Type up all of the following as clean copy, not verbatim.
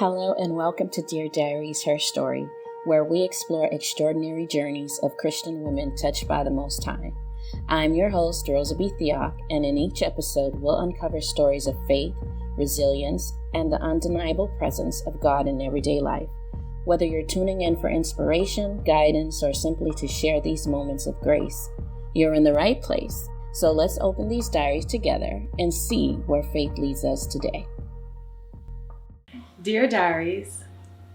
Hello and welcome to Dear Diaries, Her Story, where we explore extraordinary journeys of Christian women touched by the Most High. I'm your host, Rosa B. Theoc, and in each episode we'll uncover stories of faith, resilience, and the undeniable presence of God in everyday life. Whether you're tuning in for inspiration, guidance, or simply to share these moments of grace, you're in the right place. So let's open these diaries together and see where faith leads us today. Dear Diaries,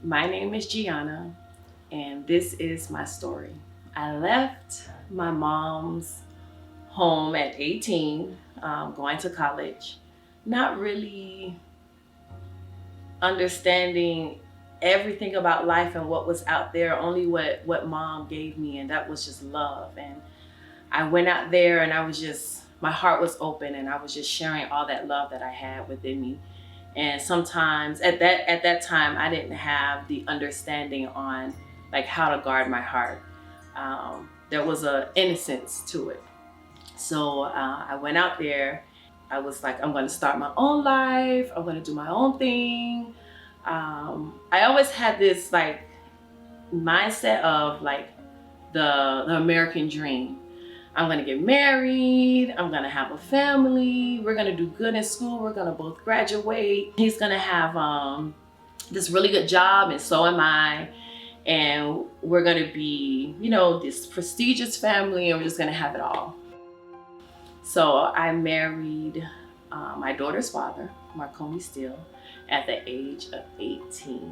my name is Gianna, and this is my story. I left my mom's home at 18, going to college, not really understanding everything about life and what was out there, only what mom gave me, and that was just love. And I went out there and my heart was open, and I was just sharing all that love that I had within me. And sometimes at that time, I didn't have the understanding on like how to guard my heart. There was an innocence to it. So I went out there. I was like, I'm going to start my own life. I'm going to do my own thing. I always had this like mindset of like the American dream. I'm going to get married. I'm going to have a family. We're going to do good in school. We're going to both graduate. He's going to have this really good job, and so am I. And we're going to be, this prestigious family, and we're just going to have it all. So I married my daughter's father, Marconi Steele, at the age of 18.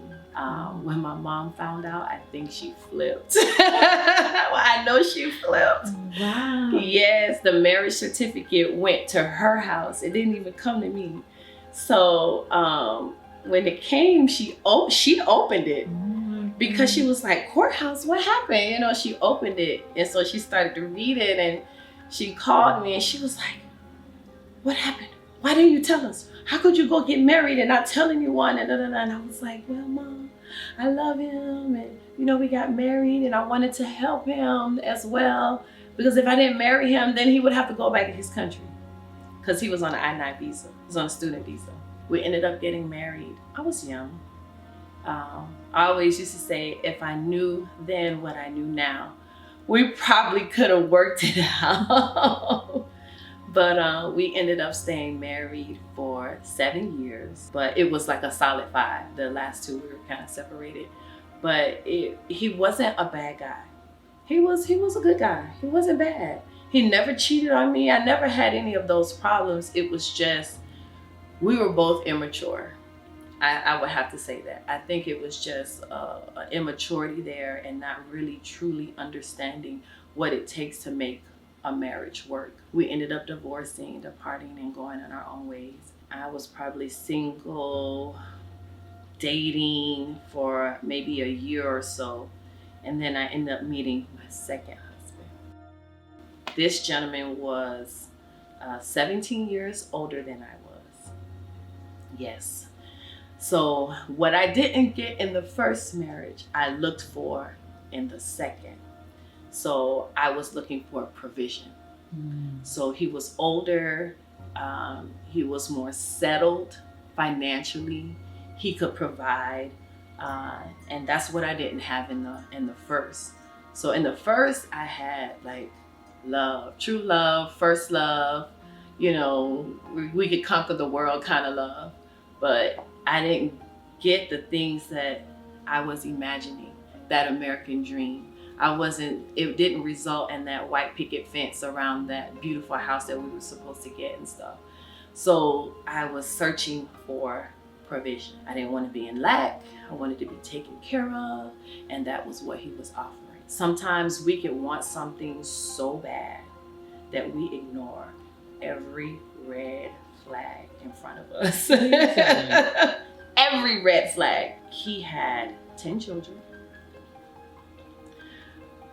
When my mom found out, I think she flipped. Well, I know she flipped. Wow. Yes, the marriage certificate went to her house. It didn't even come to me. So when it came, she opened it. Because she was like, courthouse, what happened? She opened it. And so she started to read it, and she called me and she was like, what happened? Why didn't you tell us? How could you go get married and not tell anyone? And I was like, well, Mom, I love him. And, we got married, and I wanted to help him as well. Because if I didn't marry him, then he would have to go back to his country. Because he was on an I-9 visa. He was on a student visa. We ended up getting married. I was young. I always used to say, if I knew then what I knew now, we probably could have worked it out. But we ended up staying married for 7 years, but it was like a solid 5. The last 2 we were kind of separated, but he wasn't a bad guy. He was a good guy. He wasn't bad. He never cheated on me. I never had any of those problems. It was just, we were both immature. I would have to say that. I think it was just an immaturity there, and not really truly understanding what it takes to make a marriage work. We ended up divorcing, departing, and going on our own ways. I was probably single, dating for maybe a year or so, and then I ended up meeting my second husband. This gentleman was 17 years older than I was. Yes. So what I didn't get in the first marriage, I looked for in the second. So I was looking for provision. So he was older. He was more settled financially. He could provide. And that's what I didn't have in the first. So in the first, I had like love, true love, first love, we could conquer the world kind of love. But I didn't get the things that I was imagining, that American dream. It didn't result in that white picket fence around that beautiful house that we were supposed to get and stuff. So I was searching for provision. I didn't want to be in lack. I wanted to be taken care of. And that was what he was offering. Sometimes we can want something so bad that we ignore every red flag in front of us. Every red flag. He had 10 children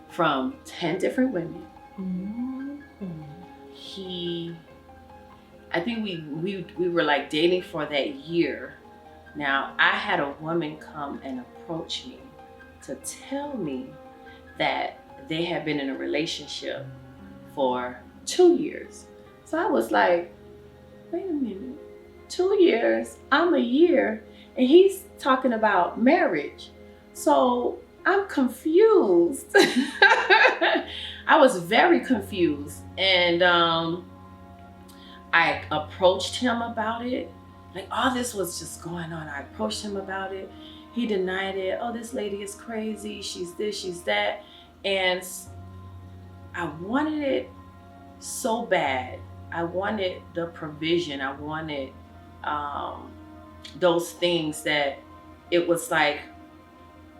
from 10 different women. I think we were like dating for that year. Now, I had a woman come and approach me to tell me that they had been in a relationship for 2 years. So I was like, wait a minute, 2 years, I'm a year, And he's talking about marriage. So I'm confused. I was very confused. And I approached him about it. Like, all this was just going on. I approached him about it. He denied it. Oh, this lady is crazy. She's this, she's that. And I wanted it so bad. I wanted the provision. I wanted those things that it was like,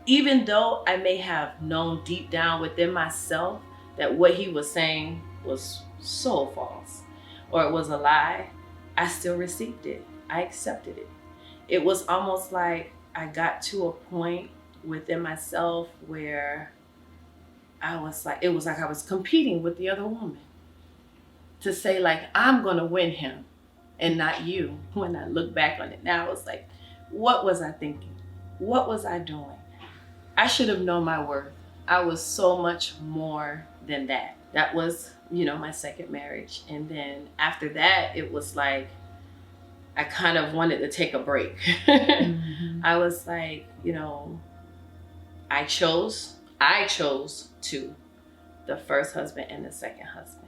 even though I may have known deep down within myself that what he was saying was so false or it was a lie, I still received it. I accepted it. It was almost like I got to a point within myself where it was like I was competing with the other woman to say, like, I'm gonna win him and not you. When I look back on it now, it's like, what was I thinking? What was I doing? I should have known my worth. I was so much more than that. That was, my second marriage. And then after that, it was like, I kind of wanted to take a break. Mm-hmm. I was like, I chose to the first husband and the second husband.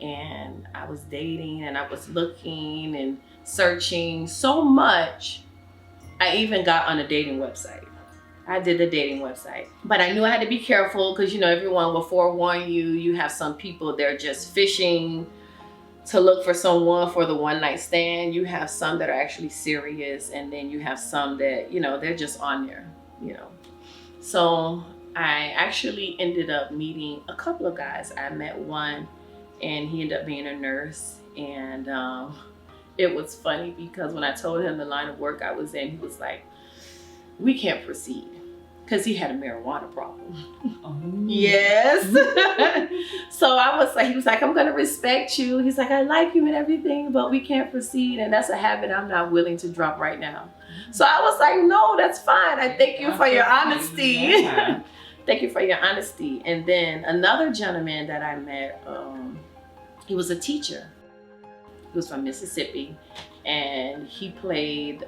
And I was dating and I was looking and searching so much. I even got on a dating website. I did the dating website. But I knew I had to be careful because, everyone will forewarn you. You have some people, they're just fishing to look for someone for the one night stand. You have some that are actually serious. And then you have some that, they're just on there, So I actually ended up meeting a couple of guys. I met one and he ended up being a nurse. And it was funny because when I told him the line of work I was in, he was like, we can't proceed because he had a marijuana problem. Oh. Yes. So I was like, he was like, I'm going to respect you. He's like, I like you and everything, but we can't proceed. And that's a habit I'm not willing to drop right now. So I was like, no, that's fine. I thank you for your honesty. Yeah. Thank you for your honesty. And then another gentleman that I met, he was a teacher. He was from Mississippi and he played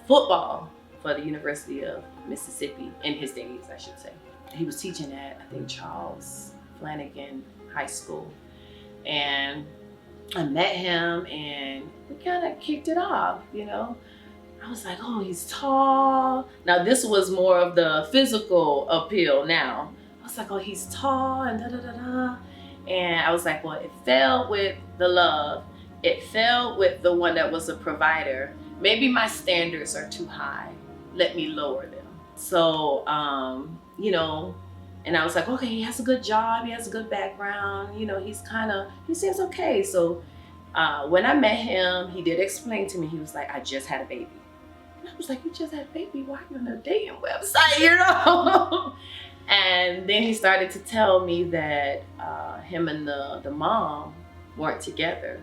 football for the University of Mississippi in his days, I should say. He was teaching at, I think, Charles Flanagan High School. And I met him and we kind of kicked it off, I was like, oh, he's tall. Now this was more of the physical appeal now. I was like, oh, he's tall and da-da-da-da. And I was like, well, it fell with the love. It fell with the one that was a provider. Maybe my standards are too high. Let me lower them. So, and I was like, okay, he has a good job. He has a good background. He seems okay. So when I met him, he did explain to me, he was like, I just had a baby. And I was like, you just had a baby? Why are you on a dating website, And then he started to tell me that him and the mom weren't together,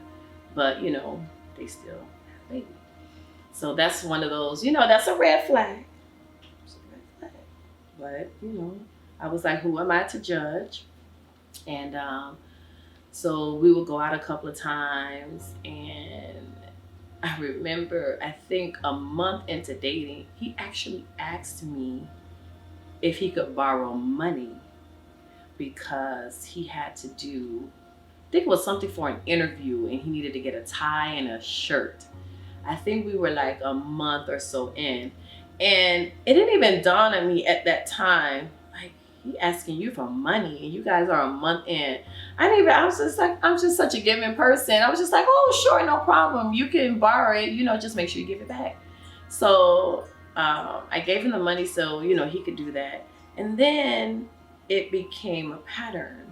but, they still have a baby. So that's one of those, that's a red flag. It's a red flag. But, I was like, who am I to judge? And so we would go out a couple of times. And I remember, I think a month into dating, he actually asked me if he could borrow money because he had to do, I think it was something for an interview and he needed to get a tie and a shirt. I think we were like a month or so in. And it didn't even dawn on me at that time, like, he asking you for money and you guys are a month in. I was just like, I'm just such a giving person. I was just like, oh, sure, no problem. You can borrow it, just make sure you give it back. So I gave him the money so, he could do that. And then it became a pattern.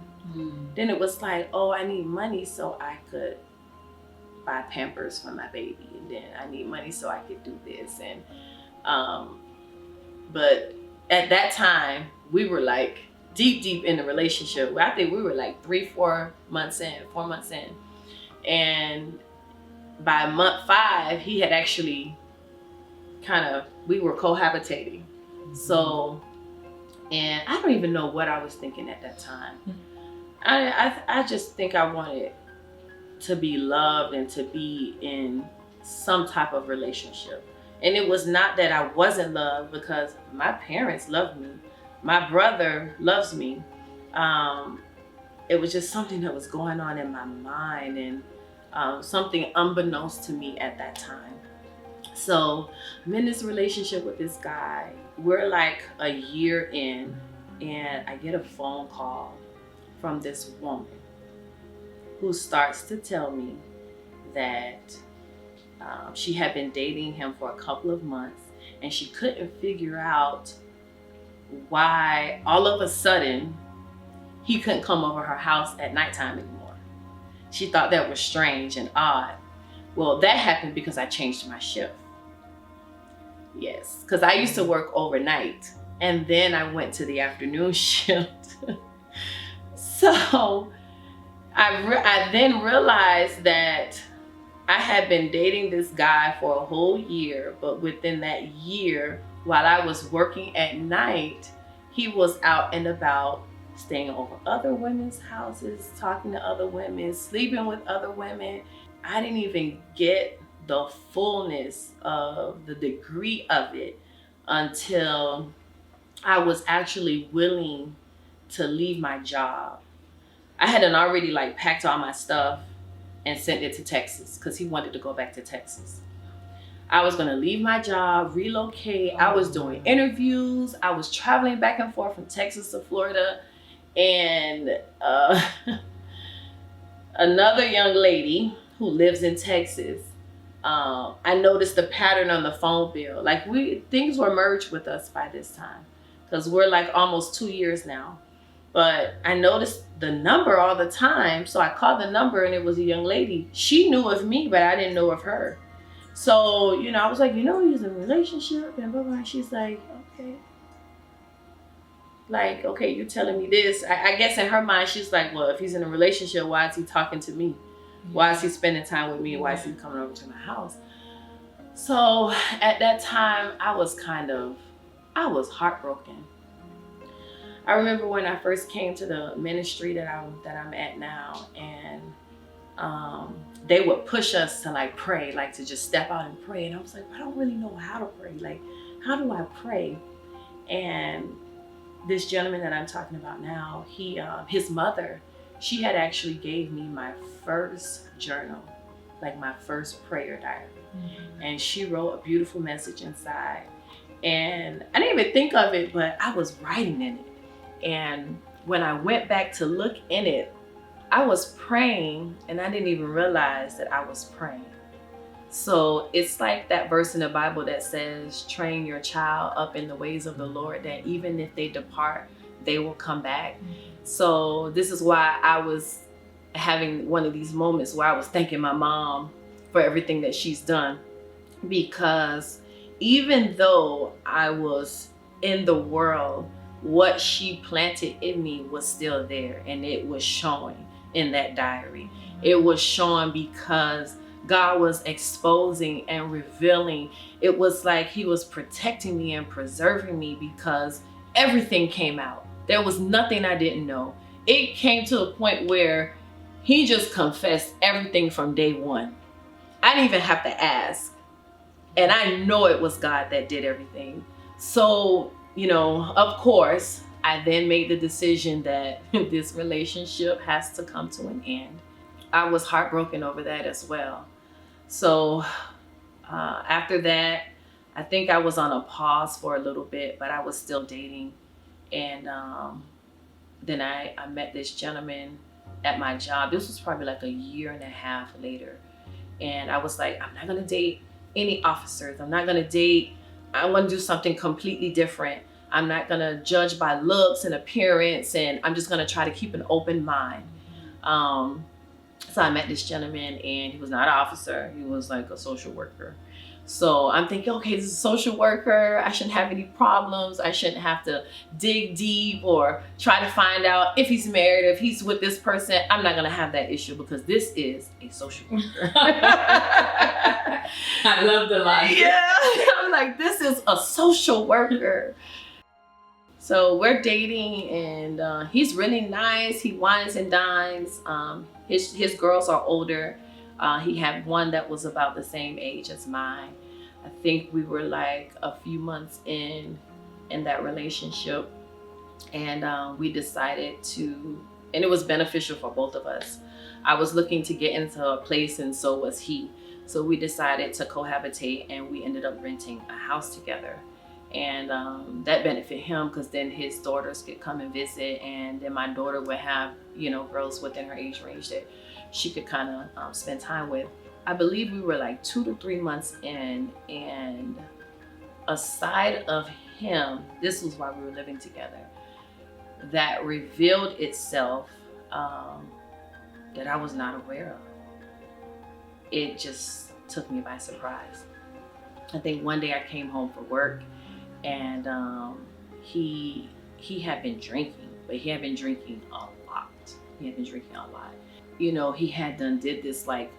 Then it was like, oh, I need money so I could buy Pampers for my baby. And then I need money so I could do this. And but at that time, we were like deep in the relationship. I think we were like 4 months in. And by month 5, he had actually we were cohabitating. So, and I don't even know what I was thinking at that time. I just think I wanted to be loved and to be in some type of relationship. And it was not that I wasn't loved, because my parents loved me. My brother loves me. It was just something that was going on in my mind, and something unbeknownst to me at that time. So I'm in this relationship with this guy. We're like a year in, and I get a phone call from this woman who starts to tell me that she had been dating him for a couple of months, and she couldn't figure out why all of a sudden he couldn't come over her house at nighttime anymore. She thought that was strange and odd. Well, that happened because I changed my shift. Yes, because I used to work overnight, and then I went to the afternoon shift. So I then realized that I had been dating this guy for a whole year, but within that year, while I was working at night, he was out and about, staying over other women's houses, talking to other women, sleeping with other women. I didn't even get the fullness of the degree of it until I was actually willing to leave my job. I hadn't already like packed all my stuff and sent it to Texas, because he wanted to go back to Texas. I was gonna leave my job, relocate. I was doing interviews. I was traveling back and forth from Texas to Florida. And another young lady who lives in Texas, I noticed the pattern on the phone bill. Like things were merged with us by this time, because we're like almost 2 years now. But I noticed the number all the time. So I called the number, and it was a young lady. She knew of me, but I didn't know of her. So, I was like, he's in a relationship, and blah, blah. She's like, okay. Like, okay, you're telling me this. I guess in her mind, she's like, well, if he's in a relationship, why is he talking to me? Why is he spending time with me? Why is he coming over to my house? So at that time, I was heartbroken. I remember when I first came to the ministry that I'm at now, and they would push us to like pray, like to just step out and pray. And I was like, I don't really know how to pray. Like, how do I pray? And this gentleman that I'm talking about now, his mother, she had actually gave me my first journal, like my first prayer diary. Mm-hmm. And she wrote a beautiful message inside. And I didn't even think of it, but I was writing in it. And when I went back to look in it, I was praying, and I didn't even realize that I was praying. So it's like that verse in the Bible that says, train your child up in the ways of the Lord, that even if they depart, they will come back. So this is why I was having one of these moments where I was thanking my mom for everything that she's done. Because even though I was in the world, what she planted in me was still there, and it was showing in that diary. It was showing because God was exposing and revealing. It was like he was protecting me and preserving me, because everything came out. There was nothing I didn't know. It came to a point where he just confessed everything from day one. I didn't even have to ask. And I know it was God that did everything. So, of course, I then made the decision that this relationship has to come to an end. I was heartbroken over that as well. So after that, I think I was on a pause for a little bit, but I was still dating. And then I met this gentleman at my job. This was probably like a year and a half later. And I was like, I'm not going to date any officers. I'm not going to date. I want to do something completely different. I'm not going to judge by looks and appearance. And I'm just going to try to keep an open mind. So I met this gentleman, and he was not an officer. He was like a social worker. So I'm thinking, okay, this is a social worker. I shouldn't have any problems. I shouldn't have to dig deep or try to find out if he's married, if he's with this person. I'm not going to have that issue, because this is a social worker. I love the line. Yeah. I'm like, this is a social worker. So we're dating, and he's really nice. He wines and dines. His girls are older. He had one that was about the same age as mine. I think we were like a few months in that relationship, and we decided to, and it was beneficial for both of us. I was looking to get into a place, and so was he. So we decided to cohabitate, and we ended up renting a house together. And that benefited him because then his daughters could come and visit, and then my daughter would have, you know, girls within her age range that she could kind of spend time with. I believe we were like 2 to 3 months in, and a side of him, this was while we were living together, that revealed itself that I was not aware of. It just took me by surprise. I think one day I came home from work, and he had been drinking, but he had been drinking a lot. You know, he had did this like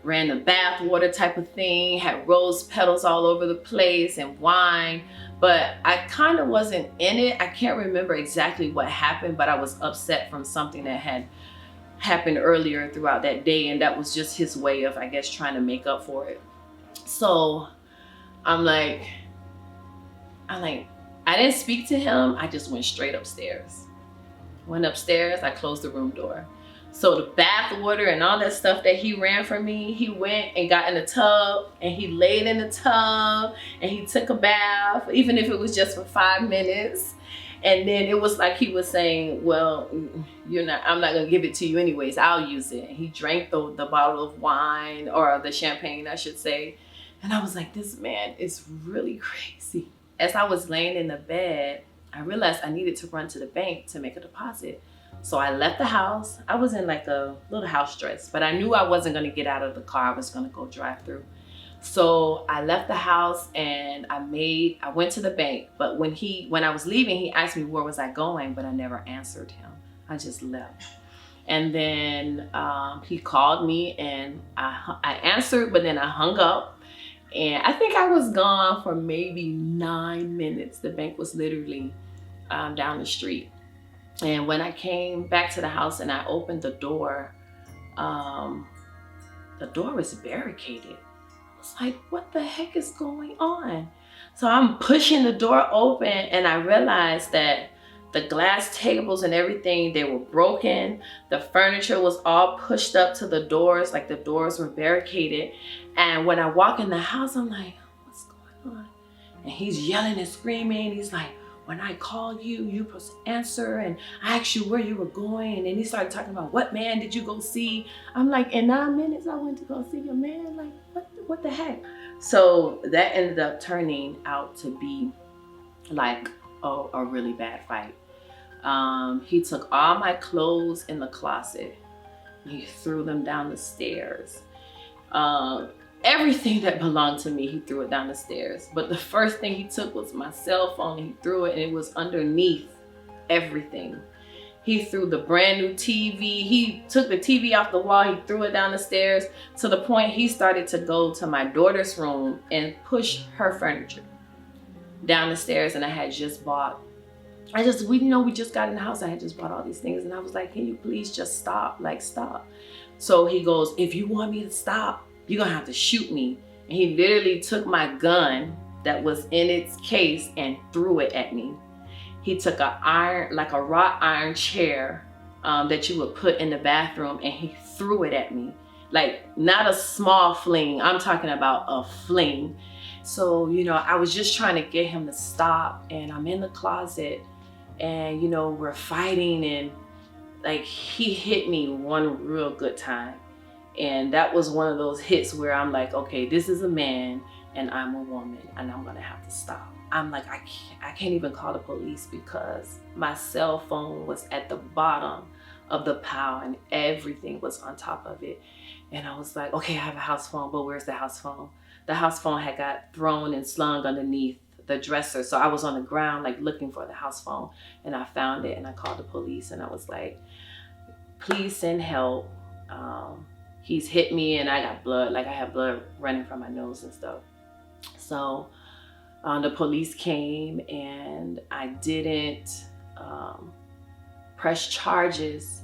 ran the bath water type of thing, had rose petals all over the place and wine, but I kind of wasn't in it. I can't remember exactly what happened, but I was upset from something that had happened earlier throughout that day, and that was just his way of, I guess, trying to make up for it. So I didn't speak to him. I just went straight upstairs. Went upstairs, I closed the room door. So the bath water and all that stuff that he ran for me, he went and got in the tub, and he laid in the tub, and he took a bath, even if it was just for 5 minutes. And then it was like he was saying, well, I'm not gonna give it to you anyways, I'll use it. And he drank the bottle of wine, or the champagne, I should say. And I was like, this man is really crazy. As I was laying in the bed, I realized I needed to run to the bank to make a deposit. So I left the house. I was in like a little house dress, but I knew I wasn't gonna get out of the car. I was gonna go drive through. So I left the house, and I went to the bank. But when I was leaving, he asked me where was I going, but I never answered him. I just left. And then he called me, and I answered, but then I hung up. And I think I was gone for maybe 9 minutes. The bank was literally down the street. And when I came back to the house and I opened the door was barricaded. I was like, what the heck is going on? So I'm pushing the door open, and I realized that the glass tables and everything, they were broken. The furniture was all pushed up to the doors, like the doors were barricaded. And when I walk in the house, I'm like, what's going on? And he's yelling and screaming. He's like, when I called you, you supposed to answer, and I asked you where you were going. And then he started talking about, what man did you go see? I'm like, in 9 minutes, I went to go see a man? Like, what the heck? So that ended up turning out to be like a really bad fight. He took all my clothes in the closet. He threw them down the stairs. Everything that belonged to me, he threw it down the stairs. But the first thing he took was my cell phone. He threw it, and it was underneath everything. He threw the brand new TV. He took the TV off the wall. He threw it down the stairs, to the point he started to go to my daughter's room and push her furniture down the stairs. And I had just bought, we just got in the house. I had just bought all these things. And I was like, can you please just stop? Like, stop. So he goes, if you want me to stop, you're gonna have to shoot me. And he literally took my gun that was in its case and threw it at me. He took a wrought iron chair that you would put in the bathroom, and he threw it at me. Like, not a small fling, I'm talking about a fling. So, I was just trying to get him to stop, and I'm in the closet, and we're fighting, and like, he hit me one real good time. And that was one of those hits where I'm like, okay, this is a man and I'm a woman, and I'm gonna have to stop. I'm like, I can't even call the police because my cell phone was at the bottom of the pile and everything was on top of it. And I was like, okay, I have a house phone, but where's the house phone? The house phone had got thrown and slung underneath the dresser. So I was on the ground, like, looking for the house phone, and I found it, and I called the police, and I was like, please send help. He's hit me, and I got blood, like I had blood running from my nose and stuff. So the police came, and I didn't press charges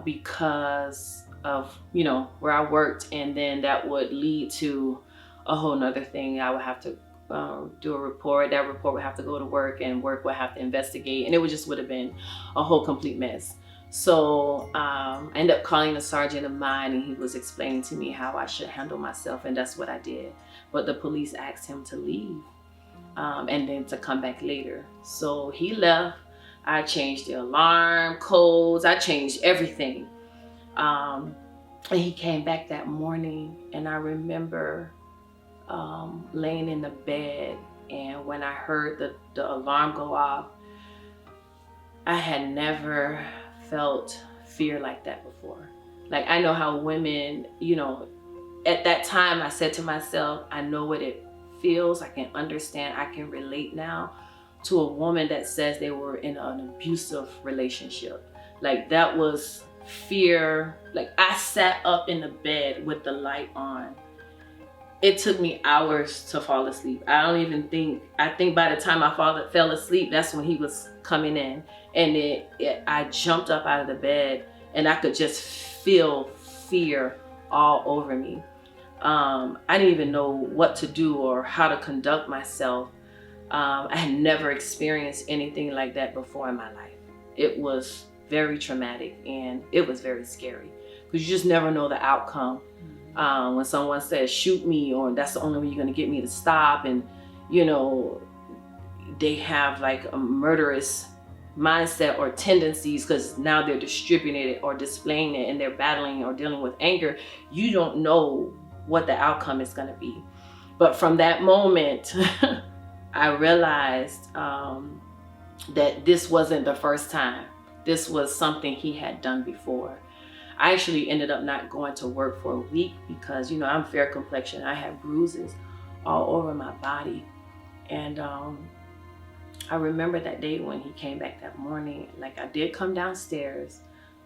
because of, where I worked, and then that would lead to a whole nother thing. I would have to do a report. That report would have to go to work, and work would have to investigate, and it would have been a whole complete mess. So I ended up calling the sergeant of mine, and he was explaining to me how I should handle myself, and that's what I did. But the police asked him to leave and then to come back later. So he left. I changed the alarm codes. I changed everything. And he came back that morning, and I remember laying in the bed, and when I heard the alarm go off, I had never felt fear like that before. Like, I know how women, at that time I said to myself, I know what it feels. I can understand. I can relate now to a woman that says they were in an abusive relationship. Like, that was fear. Like, I sat up in the bed with the light on. It took me hours to fall asleep. I think by the time I fell asleep, that's when he was coming in. And I jumped up out of the bed, and I could just feel fear all over me. I didn't even know what to do or how to conduct myself. I had never experienced anything like that before in my life. It was very traumatic, and it was very scary, because you just never know the outcome. When someone says shoot me, or that's the only way you're going to get me to stop, and they have like a murderous mindset or tendencies, because now they're distributing it or displaying it, and they're battling or dealing with anger. You don't know what the outcome is going to be. But from that moment, I realized that this wasn't the first time. This was something he had done before. I actually ended up not going to work for a week because, I'm fair complexion. I had bruises all over my body. And I remember that day when he came back that morning. Like, I did come downstairs.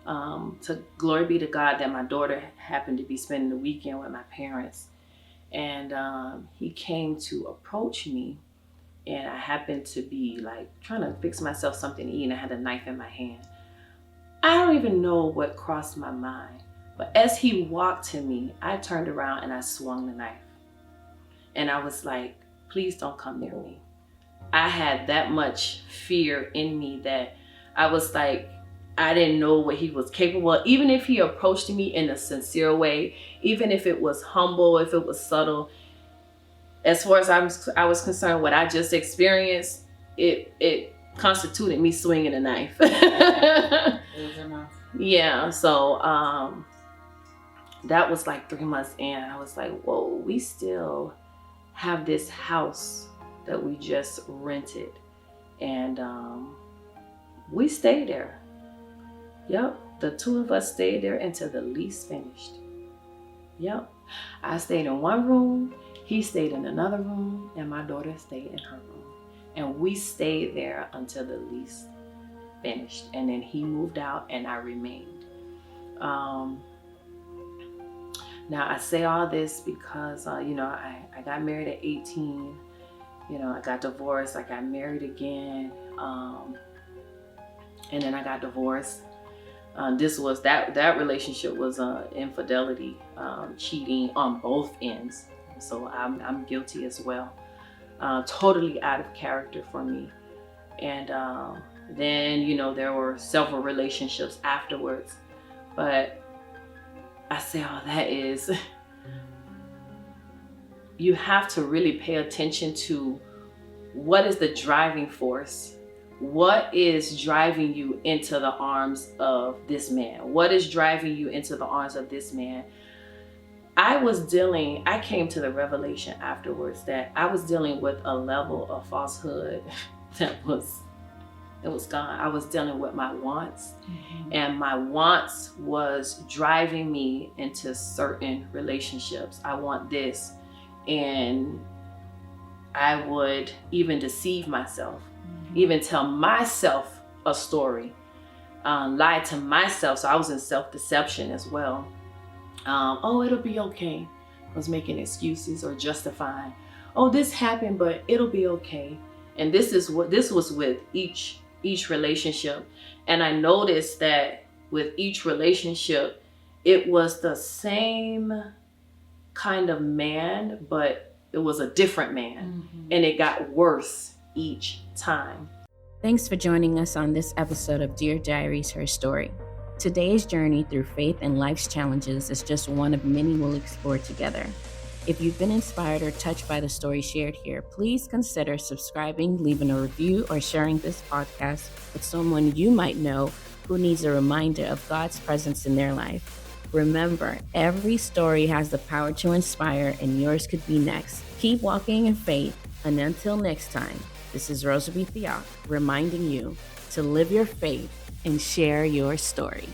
To glory be to God that my daughter happened to be spending the weekend with my parents. And he came to approach me. And I happened to be like trying to fix myself something to eat, and I had a knife in my hand. I don't even know what crossed my mind, but as he walked to me, I turned around and I swung the knife. And I was like, please don't come near me. I had that much fear in me that I was like, I didn't know what he was capable of. Even if he approached me in a sincere way, even if it was humble, if it was subtle, as far as I was concerned, what I just experienced, it constituted me swinging a knife. Yeah, so that was like 3 months in. I was like, whoa, we still have this house that we just rented, and we stayed there. Yep, the two of us stayed there until the lease finished. Yep, I stayed in one room, he stayed in another room, and my daughter stayed in her room. And we stayed there until the lease finished. And then he moved out and I remained. Now I say all this because, I got married at 18. I got divorced. I got married again. And then I got divorced. That relationship was infidelity, cheating on both ends. So I'm guilty as well. Totally out of character for me. And then, there were several relationships afterwards. But I say all that is, you have to really pay attention to what is the driving force. What is driving you into the arms of this man? What is driving you into the arms of this man? I came to the revelation afterwards that I was dealing with a level of falsehood that was gone. I was dealing with my wants, and my wants was driving me into certain relationships. I want this, and I would even deceive myself, even tell myself a story, lie to myself. So I was in self-deception as well. Oh, it'll be okay. I was making excuses or justifying. Oh, this happened, but it'll be okay. And this was with each relationship. And I noticed that with each relationship, it was the same kind of man, but it was a different man, and it got worse each time. Thanks for joining us on this episode of Dear Diaries, Her Story. Today's journey through faith and life's challenges is just one of many we'll explore together. If you've been inspired or touched by the story shared here, please consider subscribing, leaving a review, or sharing this podcast with someone you might know who needs a reminder of God's presence in their life. Remember, every story has the power to inspire, and yours could be next. Keep walking in faith, and until next time, this is Rosa B. Theoc reminding you to live your faith and share your story.